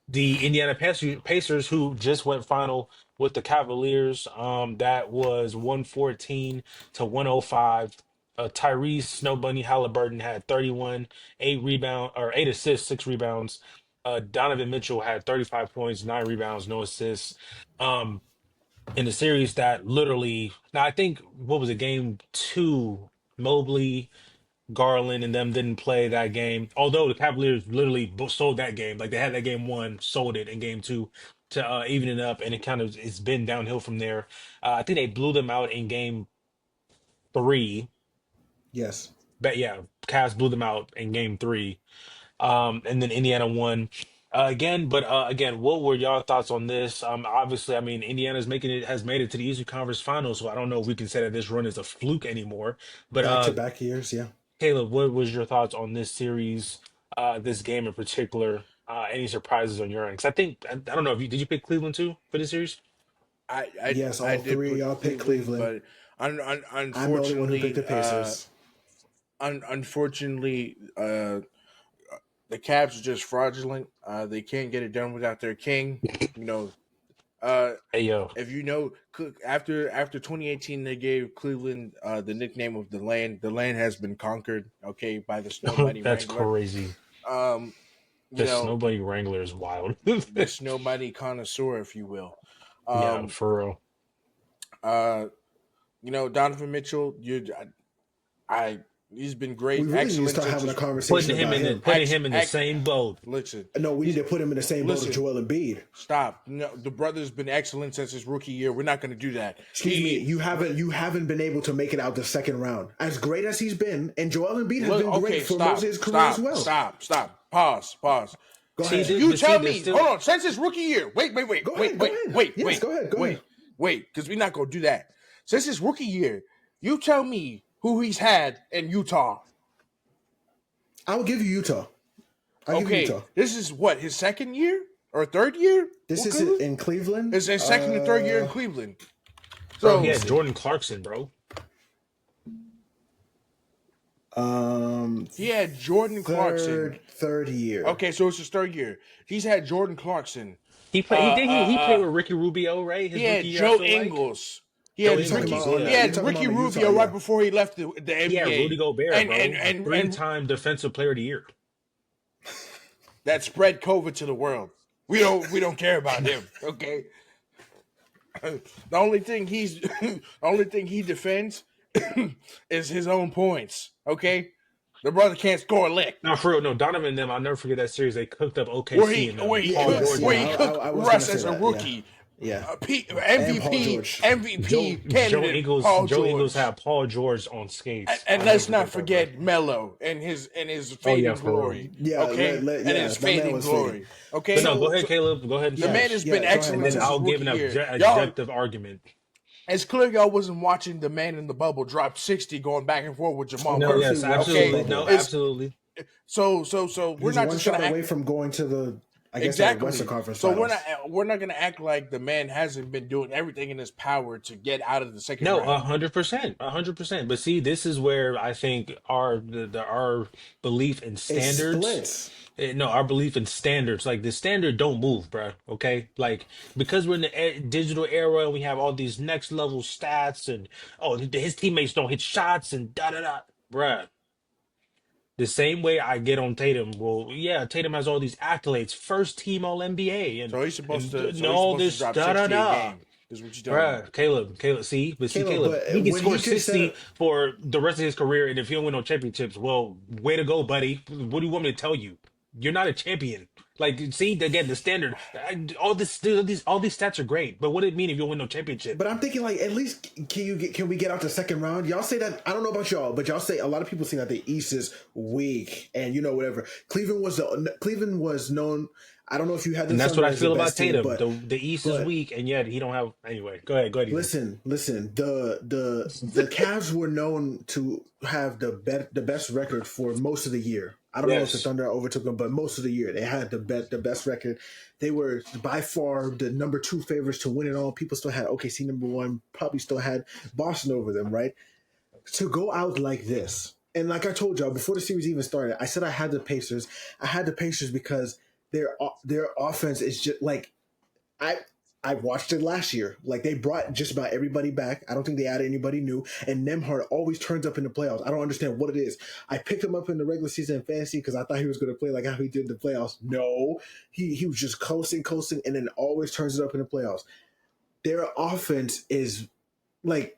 The Indiana Pacers, who just went final with the Cavaliers. That was 114 to 105. Tyrese Snow Bunny Halliburton had 31, 8 assists, 6 rebounds. Donovan Mitchell had 35 points, 9 rebounds, no assists. Um, in the series that literally, now I think what was it, game two? Mobley, Garland, and them didn't play that game. Although the Cavaliers literally sold that game, like they had that game one, sold it in game two to even it up, and it kind of it's been downhill from there. I think they blew them out in game three, Yes. but yeah, Cavs blew them out in game three. And then Indiana won again. But again, what were y'all thoughts on this? Obviously, I mean, Indiana's making it has made it to the Eastern Conference Finals, so I don't know if we can say that this run is a fluke anymore. But Back to back years, yeah. Caleb, what was your thoughts on this series, this game in particular? Any surprises on your end? Because I don't know if you did you pick Cleveland too for this series? I I Yes, I all did three of put y'all picked Cleveland, Cleveland. but I'm the only one who picked unfortunately, the Pacers. unfortunately, the Cavs are just fraudulent. They can't get it done without their king. You know, uh, Hey yo, if you know, after 2018, they gave Cleveland the nickname of the land. The land has been conquered. Okay, by the Snow Mighty that's Wrangler. crazy. Um, you The know, Snowbody Wrangler is wild. the Snow Mighty connoisseur, if you will. Yeah, Um, for real. uh, Donovan Mitchell, I he's been We great, really need to excellent start since having a his conversation about him. Putting him in the same boat. listen. No, we need He's to put him in the same boat as listen. Joel Embiid. Stop. No, the brother's been excellent since his rookie year. We're not going to do that. Excuse me, you haven't been able to make it out the second round. As great as he's been, and Joel Embiid has been Okay, great for stop, most of his career as well. stop. Pause. Go See, ahead. You but see, tell there's me. still Hold on. Since his rookie year. Wait. Go ahead. Yes, go ahead. Wait. Because we're not going to do that. Since his rookie year, you tell me who he's had in Utah. I'll give you Utah. I'll give you Okay, Utah. this is what, his second year or third year? This with is Cleveland? in Cleveland. It's his second and third year in Cleveland. bro. So He had Jordan Clarkson, bro. he had Jordan Clarkson. Third year. Okay, so it's his third year. He's had Jordan Clarkson. He played. He played with Ricky Rubio, right? His He had rookie year, I Joe feel like. Ingles. He Joe had Ingles, Ricky. yeah. He had You're talking Ricky about the Rubio Utah, right yeah. before he left the NBA. He had Rudy Gobert, bro. And Three-time Defensive Player of the Year. that spread COVID to the world. We don't care about him. Okay. The only thing he defends is his own points. Okay. The brother can't score a lick. No, for real. No, Donovan and them. I'll never forget that series. They cooked up OKC and them. Where he Paul cooked, George. I was Russ gonna as say a that, rookie. Yeah. MVP, Paul George. MVP Joe candidate Ingles. Paul Joe George. Ingles had Paul George on skates. And I'll let's never not that, forget Melo and his Oh, fading yeah, for real. glory. Yeah, Okay, yeah, and his that man fading was glory. fading. Okay, But no, go ahead, Caleb. Go ahead and the man finish. has Yeah, been go ahead, excellent man. And since then I'll his give an rookie year. objective argument. It's clear y'all wasn't watching the man in the bubble drop 60 going back and forth with Jamal No, Murray. yes, Okay. absolutely. No, It's- absolutely. So we're He's not one just shot gonna away act, from going to the exactly. Western Conference So Finals. we're not gonna act like the man hasn't been doing everything in his power to get out of the second No, round. 100%, 100%. But see, this is where I think our belief in It standards. splits. No, our belief in standards, like the standard don't move, bruh. Okay, like because we're in the digital era and we have all these next level stats and his teammates don't hit shots and da da da, bruh. The same way I get on Tatum. Well, yeah, Tatum has all these accolades, first team All NBA, So he's supposed to. and So he's all supposed to this drop da da 60 a da. game. Is what you telling me? Bruh, Caleb, see, Caleb, Caleb, but he can when score he could set 60 up, for the rest of his career, and if he don't win no championships, well, way to go, buddy. What do you want me to tell you? You're not a champion. Like, see, again, the standard, all these stats are great, but what do it mean if you don't win no championship? but I'm thinking like at least can we get out the second round? Y'all say that I don't know about y'all, but y'all say a lot of people say that the East is weak and whatever. Cleveland was known. I don't know if you had And this that's what I as the feel about best team, Tatum. but The East is but weak, and yet he don't have. Anyway, go ahead, Ethan. listen. The Cavs were known to have the best record for most of the year. I don't know if the Yes. Thunder overtook them, but most of the year they had the best record. They were by far the number two favorites to win it all. People still had OKC number one, probably still had Boston over them, right? To go out like this, and like I told y'all before the series even started, I said I had the Pacers. I had the Pacers because their offense is just like I I watched it last year. Like they brought just about everybody back. I don't think they added anybody new. And Nemhard always turns up in the playoffs. I don't understand what it is. I picked him up in the regular season in fantasy because I thought he was going to play like how he did in the playoffs. No, he was just coasting, and then always turns it up in the playoffs. Their offense is like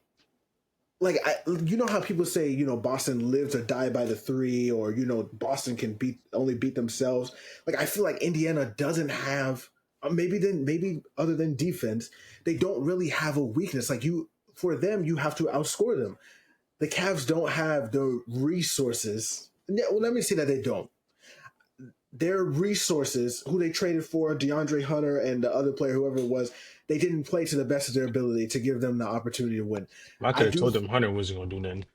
you know how people say, you know, Boston lives or die by the three, or, you know, Boston can only beat themselves. Like I feel like Indiana doesn't have maybe other than defense, they don't really have a weakness. Like for them, you have to outscore them. The Cavs don't have the resources. Well, let me say that they don't. Their resources, who they traded for, DeAndre Hunter and the other player, whoever it was, they didn't play to the best of their ability to give them the opportunity to win. I could have told them Hunter wasn't going to do nothing.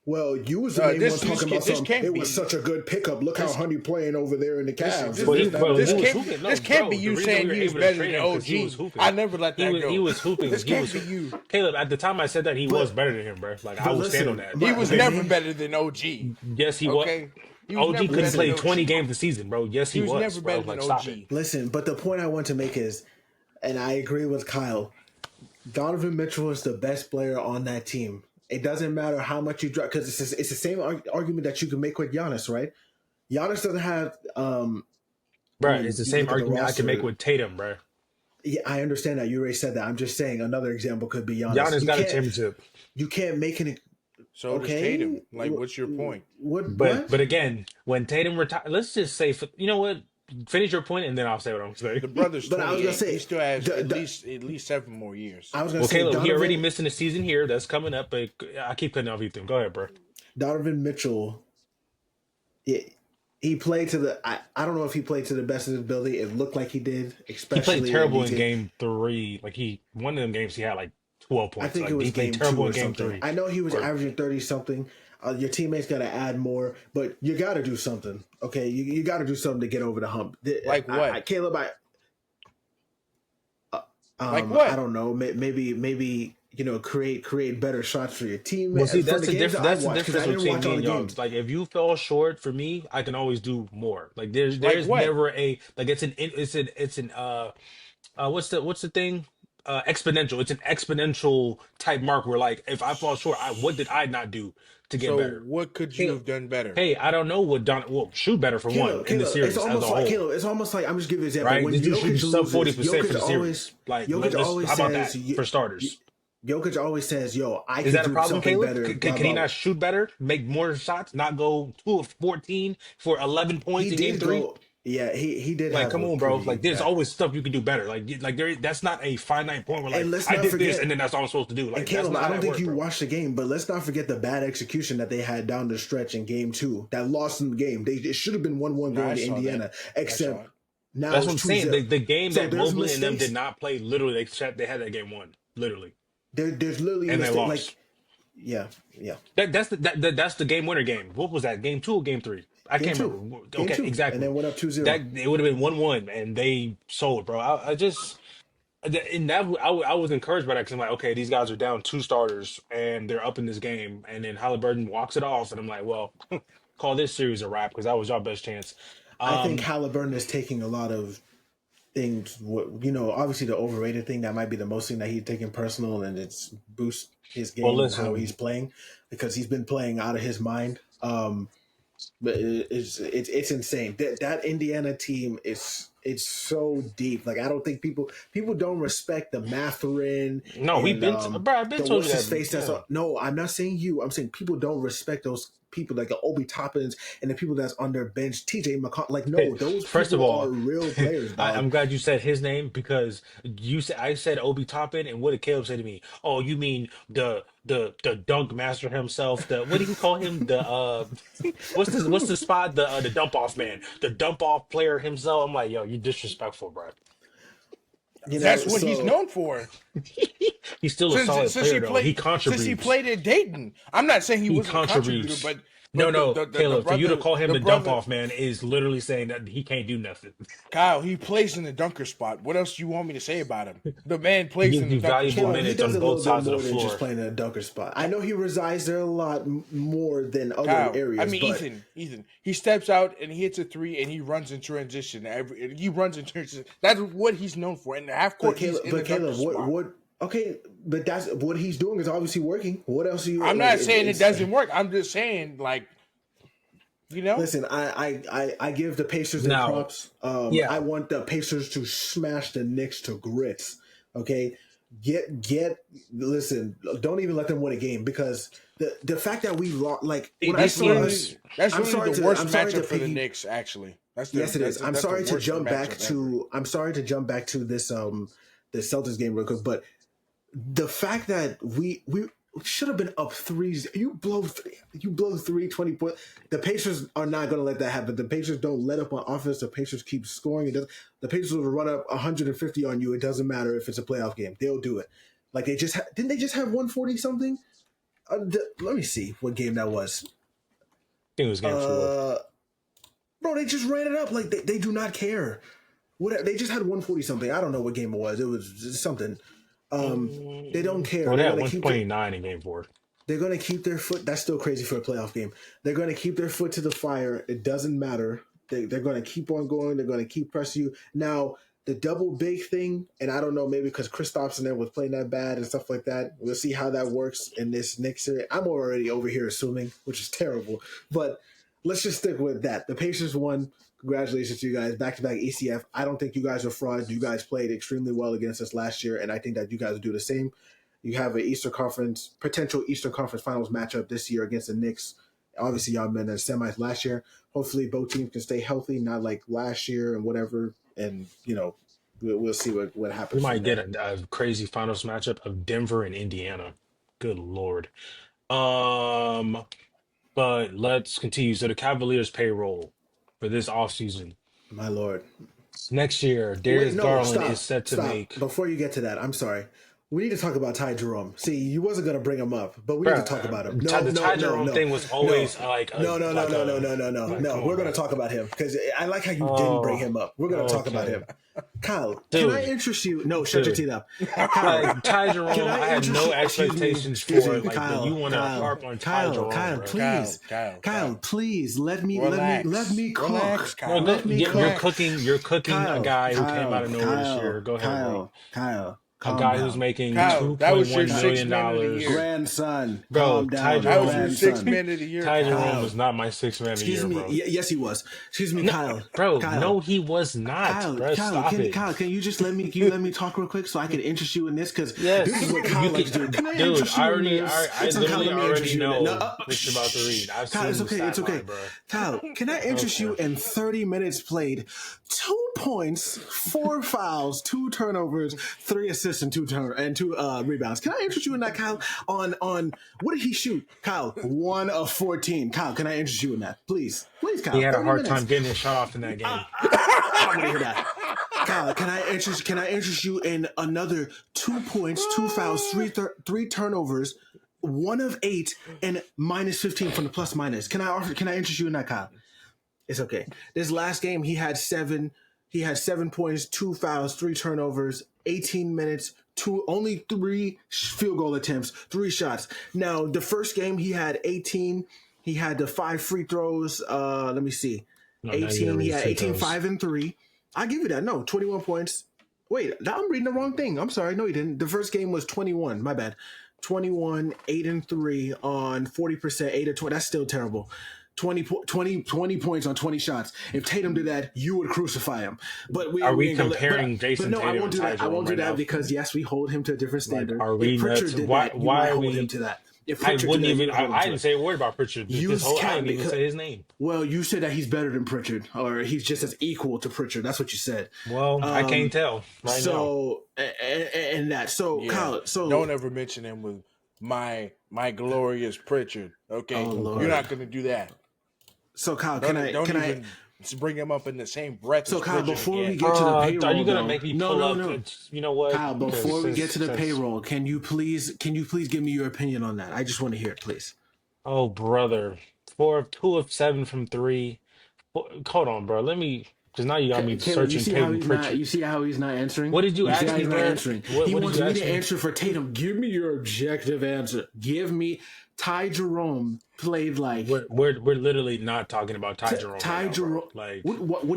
Well, you was the main one talking about something. It was such a good pickup. Look how Hunter playing over there in the Cavs. This can't be you saying he was better than OG. I never let that go. He was hooping. This can't be you. Caleb, at the time I said that, he was better than him, bro. Like, I will stand on that. He was never better than OG. Yes, he was. OG couldn't play 20 games a season, bro. Yes, he was. He was never better than OG. Listen, but the point I want to make is, and I agree with Kyle, Donovan Mitchell is the best player on that team. It doesn't matter how much you drop, because it's the same argument that you can make with Giannis, right? Giannis doesn't have... Bro, it's the same argument I can make with Tatum, bro. Yeah, I understand that. You already said that. I'm just saying another example could be Giannis. Giannis got a championship. You can't make an... So does Tatum. Like, what's your point? But again, when Tatum retired, let's just say, you know what? Finish your point, and then I'll say what I'm saying. The brother's 28. I was gonna say, he still has at least 7 more years. I was gonna say, Caleb, he already missing a season here. That's coming up. But I keep cutting off you. Go ahead, bro. Donovan Mitchell, he played to the... I don't know if he played to the best of his ability. It looked like he did, especially... He played terrible in game 3. Like, one of them games, he had like 12 points. I think like, it was game 2 or game something. 3. I know he was averaging 30-something. Your teammates got to add more, but you got to do something. Okay, you got to do something to get over the hump. Like what, Caleb? Like what? I don't know. Maybe you know, create better shots for your team. Well, see, that's the difference between me and y'all. Like, if you fell short, for me, I can always do more. Like, there's never a like. It's an what's the thing? Exponential. It's an exponential type mark where, like, if I fall short, what did I not do to get better? What could you have done better? Hey, I don't know what shoot better for one in the series. It's almost like Caleb, it's almost like, I'm just giving you an example. Right? When Did you shoot sub 40% for the series? Like, Jokic always how about says, that for starters? Jokic always says, "Yo, I can do that a problem, Caleb? Better." Can he not shoot better, make more shots, not go 2 of 14 for 11 points in game 3? Yeah, he did. Like, come on, bro. Like, there's always stuff you can do better. Like that's not a finite point where, like, I did this and then that's all I'm supposed to do. Like, and Caleb, I don't think you bro. watched the game, but let's not forget the bad execution that they had down the stretch in game 2 that lost in the game. It should have been 1-1 going to Indiana, except now that's what I'm saying. The game that Mobley and them did not play, literally, they had that game 1, literally. There's literally and they lost. Like, yeah. That's the game winner game. What was that? Game 2 or game 3? I can't remember. Okay, exactly. And then went up 2-0. It would have been 1-1, and they sold, bro. I was encouraged by that because I'm like, okay, these guys are down 2 starters and they're up in this game, and then Haliburton walks it off, and I'm like, well, call this series a wrap because that was your best chance. I think Haliburton is taking a lot of things. You know, obviously the overrated thing, that might be the most thing that he's taking personal, and it's boost his game and how he's playing, because he's been playing out of his mind. But it's insane. That Indiana team it's so deep. Like, I don't think people don't respect the Mathurin. No, I've been told you that. No, I'm not saying you. I'm saying people don't respect those people, like the Obi Toppins and the people that's on their bench. TJ McConnell. Like, no, those first people of all are real players. I'm glad you said his name, because I said Obi Toppin, and what did Caleb say to me? Oh, you mean the dunk master himself? What do you call him? The what's the spot? The dump off man, the dump off player himself. I'm like, yo, you disrespectful, bro. You know, that's what he's known for. He's still a solid player, though. He contributes. Since he played at Dayton. I'm not saying he wasn't a contributor, but No, But no, Caleb, for you to call him the the dump brother, off man is literally saying that he can't do nothing. Kyle, he plays in the dunker spot. What else do you want me to say about him? The man He plays gives in the you dunker valuable spot. Caleb, he minutes does on a both little bit sides of more the than just floor. playing in a dunker spot. I know he resides there a lot more than other Kyle, areas. I mean but Ethan. He steps out and he hits a three and he runs in transition. He runs in transition. That's what he's known for. In the half court, he's in the dunker spot. what? Okay, but that's what he's doing is obviously working. What else are you? I'm not saying it doesn't work. I'm just saying, like, you know. Listen, I give the Pacers their Now, props. yeah, I want the Pacers to smash the Knicks to grits. Okay, get. Listen, don't even let them win a game because the fact that we lost, like when I see us, That's I'm really sorry the to- worst I'm sorry to matchup for the piggy- Knicks. Actually, Yes, it is. I'm sorry to jump back matchup to. I'm sorry to jump back to this the Celtics game real quick, but the fact that we should have been up 3. You blow 20 points. The Pacers are not going to let that happen. The Pacers don't let up on offense. The Pacers keep scoring. The Pacers will run up 150 on you. It doesn't matter if it's a playoff game. They'll do it. Like they just didn't they just have 140 something? Let me see what game that was. I think it was game 4. Bro, they just ran it up like they do not care. What they just had 140 something. I don't know what game it was. It was just something. They don't care. Well, they They're had gonna keep 129 in game 4. They're going to keep their foot. That's still crazy for a playoff game. They're going to keep their foot to the fire. It doesn't matter. They're going to keep on going. They're going to keep pressing you. Now, the double big thing, and I don't know, maybe because Kristaps there was playing that bad and stuff like that. We'll see how that works in this next series. I'm already over here assuming, which is terrible. But let's just stick with that. The Pacers won. Congratulations to you guys. Back-to-back ECF. I don't think you guys are frauds. You guys played extremely well against us last year, and I think that you guys will do the same. You have an potential Eastern Conference Finals matchup this year against the Knicks. Obviously, y'all been in the semis last year. Hopefully, both teams can stay healthy, not like last year and whatever. And, we'll see what happens. We might get a crazy finals matchup of Denver and Indiana. Good Lord. But let's continue. So the Cavaliers payroll for this offseason. My Lord. Next year, Wait, Darius no, Garland stop. is set to Stop. make. Before you get to that, I'm sorry. We need to talk about Ty Jerome. See, you wasn't going to bring him up, but we need to talk about him. The Ty Jerome thing was always like No. We're going to talk about him because I like how you didn't bring him up. We're going to talk about him. Kyle, Dude. can I interest you? No, shut your teeth up. Like, Ty Jerome, I had no expectations for it. Like, Kyle, you want to harp on Ty Jerome, Kyle, bro. please, Kyle, please let me cook. Relax, Kyle. Well, Let me you're cook. cooking a guy who came out of nowhere this year. Go ahead, bro. Kyle, A guy who's making Kyle, that was your $2.1 $6 million. man of the year. grandson, Bro, calm Ty down. That was your Jerome. 6 man of the year. Ty Kyle. Jerome was not my 6 man of the year, Excuse me. bro. Yes, he was. Excuse me, Kyle. Bro, Kyle. no, he was not. Bro, stop it. Kyle, can you just let me talk real quick so I can interest you in this? Because Yes, this is what Kyle likes to do. Can I dude, interest you I in already, this? I So, Kyle, literally let me already interest you in know it. No, what you're about to read. I've Kyle, seen it's the okay. stat It's okay. line, bro. Kyle, can I interest you in 30 minutes played, 2 points, 4 fouls, 2 turnovers, 3 assists, and 2 rebounds? Can I interest you in that, Kyle? On what did he shoot? Kyle, 1 of 14. Kyle, can I interest you in that? Please, Kyle. He had a 30 hard minutes. time getting his shot off in that game. I don't want to hear that. Kyle, can I interest you in another 2 points, 2 fouls, 3 turnovers, 1 of 8, and minus 15 from the plus minus? Can I interest you in that, Kyle? It's okay. This last game he had 7 points, 2 fouls, 3 turnovers, 18 minutes, only 3 field goal attempts, 3 shots. Now the first game he had 18. He had the 5 free throws. Let me see. No, 18. He had 18, 5 and 3. I give you that. No, 21 points. Wait, I'm reading the wrong thing. I'm sorry. No, he didn't. The first game was 21. My bad. 21, 8 and 3 on 40%, 8 or 20. That's still terrible. 20 points on 20 shots. If Tatum did that, you would crucify him. But Are we comparing Jason no, I Tatum won't do and that. Ty I won't do Jerome right that now? because yes, we hold him to a different standard. Are we if Pritchard nuts? did Why- that, why you are might hold we- him to that. If I Pritchard wouldn't did that, even. you hold him I to didn't it. say a word about Pritchard. You This whole I can't didn't even because- say his name. Well, you said that he's better than Pritchard, or he's just as equal to Pritchard. That's what you said. Well, I can't tell right now. So and that. So Yeah. Kyle. So Don't ever mention him with my glorious Pritchard. Okay, Oh, Lord. you're not gonna do that. So Kyle, Don't can even I? bring him up in the same breath. So as Kyle, Pritchard before we again. get to the payroll, Are you gonna though- make me no, pull no, up? no. You know what? Kyle, before we get to the Since- payroll, can you please give me your opinion on that? I just want to hear it, please. Oh, brother. four of two of seven from three. Hold on, bro. Let me, because now you got me Caleb, searching Peyton Pritchard. you see how he's not answering? What did you You see ask how me, he's not bro? answering? What He What did wants you me ask to me? answer for Tatum. Give me your objective answer. Give me Ty Jerome played like We're literally not talking about Ty Jerome right Ty now, bro. Jerome. Like What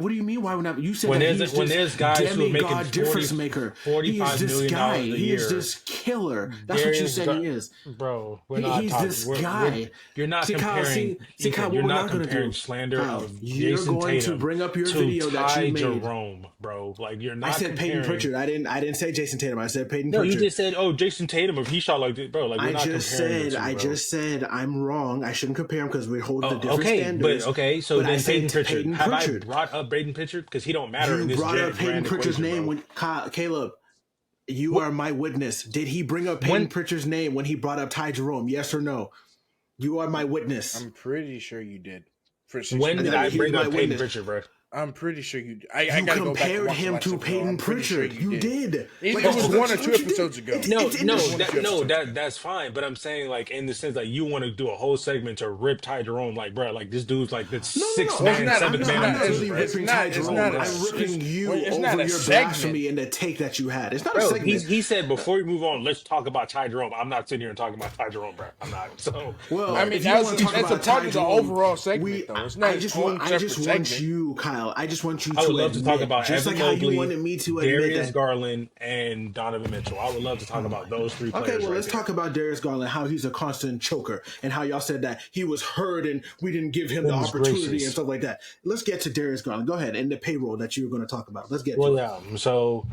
do you mean? Why would not? You said that he's when this there's guys who are making demigod difference maker. He is this guy. $45 million a He is year, this killer. That's what you Darius, said he is. bro, we're not He's talking. this guy. You're not See, Kyle. comparing See, Kyle. Ethan. What You're we're not not gonna comparing do, slander Kyle. of You're Jason going to Tatum bring up your to video that you Ty made. Jerome, bro. Like you're I not said Peyton comparing. Pritchard. I didn't say Jason Tatum. I said Peyton No, you Pritchard. just said, oh, Jason Tatum, if he shot like this, bro. Like we're not comparing the two, I bro. just said I'm wrong. I shouldn't compare him because we hold the Oh, different okay, standards. so But I then said Peyton Pritchard. Peyton Have I Pritchard. brought up Braden Pritchard? Because he don't matter in You this brought up Peyton grand Pritchard's equation, name bro. when Caleb. You What, are my witness. Did he bring up Peyton when Pritchard's name when he brought up Ty Jerome? Yes or no? You are my witness. I'm pretty sure you did. For when did I He's bring my up Peyton witness. Pritchard, bro? I'm pretty sure you. I You gotta go back and compared watch the him last to episode. Peyton I'm pretty sure Pritchard. You did. did. It Like, was that's one or what two you did. episodes ago. No, It's in the that's fine. But I'm saying, like, in the sense, like, you want to do a whole segment to rip Ty Jerome, like, bro, like this dude's like the sixth No. Well, it's man, not. seventh It's man not. on the I'm not team, really bro. It's ripping not. Ty It's Jerome. not. I'm ripping you It's not over a your segment. blasphemy and the take that you had. It's not a Bro, segment. he said before we move on, let's talk about Ty Jerome. I'm not sitting here and talking about Ty Jerome, bro. I'm not. So, Well, I like, mean, if you that's want to talk a about part Ty of the Jerome, overall segment, though. It's not its own I separate just want segment. you, Kyle. I just want you I to would love to talk admit, about just Evan like how you Mobley, wanted me to admit Darius that. Garland, and Donovan Mitchell. I would love to talk about those three Okay, players well, right let's there. talk about Darius Garland, how he's a constant choker, and how y'all said that he was hurt and we didn't give him the Goodness opportunity and gracious. stuff like that. Let's get to Darius Garland. Go ahead, and the payroll that you were going to talk about. Let's get Well, to it. yeah. So,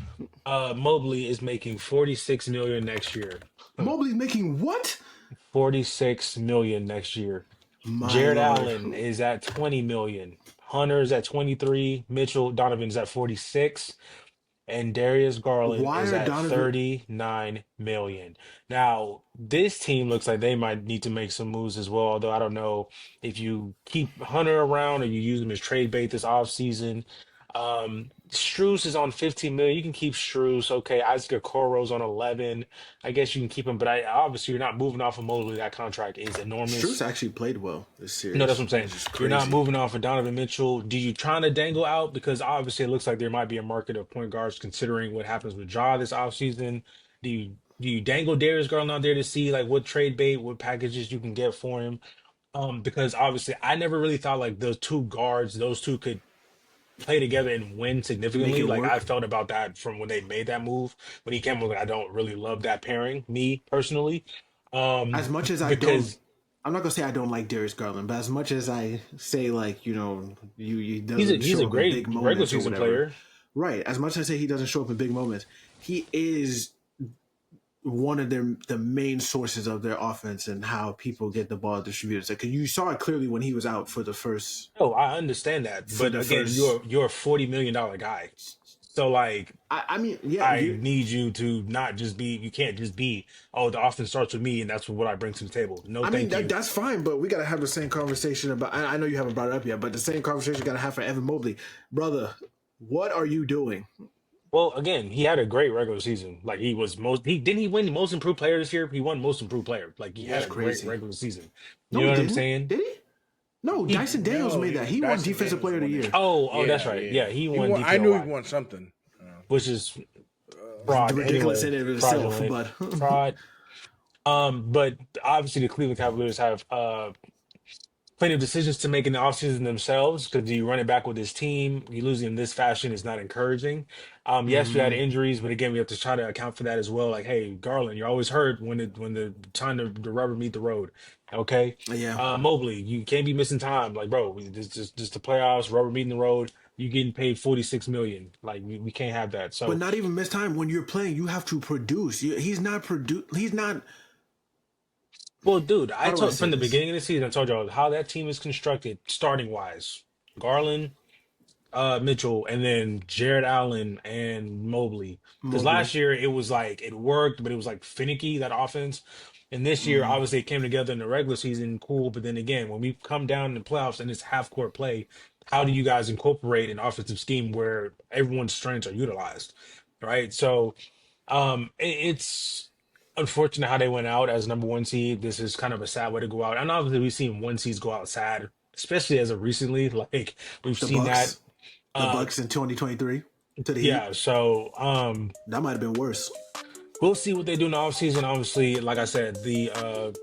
Mobley is making 46 million next year. Mobley's making what? 46 million next year. My Jared lord. Allen is at 20 million. Hunter's at 23. Mitchell Donovan's at 46. And Darius Garland Why is are at Donovan? 39 million. Now, this team looks like they might need to make some moves as well, although I don't know if you keep Hunter around or you use him as trade bait this offseason. Strus is on 15 million. You can keep Strus. Okay, Isaac Okoro's on 11. I guess you can keep him, but obviously you're not moving off of Mobley. That contract is enormous. Strus actually played well this No, that's series. what I'm saying. It's just You're not crazy. moving off of Donovan Mitchell. Do you trying to dangle out? Because obviously it looks like there might be a market of point guards considering what happens with Ja this offseason. Do you dangle Darius Garland out there to see like what trade bait, what packages you can get for him? Because obviously I never really thought like those two guards, those two could play together and win Make significantly. it Like I work. felt about that from when they made that move. When he came over, I don't really love that pairing, me personally. As much as I don't, Because I'm not gonna say I don't like Darius Garland, but as much as I say like he he's doesn't a show up in great big regular moments or season whatever. player. Right. As much as I say he doesn't show up in big moments, he is one of the main sources of their offense and how people get the ball distributed. So, 'cause you saw it clearly when he was out Oh, I understand that. for But the again, first. you're a $40 million guy. So like I mean, yeah, I need you to not just be you can't just be, oh, the offense starts with me and that's what I bring to the table. No, I mean thank you. that's fine, but we gotta have the same conversation about. I know you haven't brought it up yet, but the same conversation you gotta have for Evan Mobley, brother. What are you doing? Well, again, he had a great regular season. Like he didn't he win most improved player this year? He won most improved player. Like he had That's a great crazy. regular season. You No, know he what I'm didn't. saying? Did he? No, He Dyson Daniels No, made that. He won Dyson Defensive Daniels Player of the won it. Year. oh, that's Yeah, right. yeah. Yeah, he He won won. I knew he DPOY, won something. which is The fraud ridiculous anyway. in it itself, Fraudulent. but Fraud. But obviously the Cleveland Cavaliers have plenty of decisions to make in the offseason themselves because you run it back with this team, you losing in this fashion is not encouraging. Yes, we had mm, injuries, but again, we have to try to account for that as well. Like, hey, Garland, you're always hurt when the time to the rubber meet the road. Okay. yeah. Mobley, you can't be missing time. Like, bro, just the playoffs, rubber meeting the road. You getting paid 46 million. Like, we can't have that. But So, not even miss time when you're playing. You have to produce. He's not produce. He's not. well, dude, I How do I told say from the this? beginning of the season, I told y'all how that team is constructed starting wise. Garland, Mitchell, and then Jared Allen and Mobley. Because Mobley. last year it was like it worked, but it was like finicky that offense. And this year, Mm, obviously, it came together in the regular season, cool. But then again, when we come down in the playoffs and it's half court play, how do you guys incorporate an offensive scheme where everyone's strengths are utilized, right? So, it's unfortunate how they went out as number one seed. This is kind of a sad way to go out. And obviously we've seen one seeds go out sad, especially as of recently. Like we've The seen that. Bucks, the Uh Bucks in 2023 to the Heat. yeah, so That might have been worse. we'll see what they do in the offseason. Obviously, like I said, the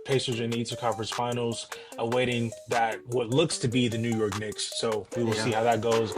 Pacers are in the Eastern Conference Finals, awaiting that what looks to be the New York Knicks. So we will see Yeah. how that goes.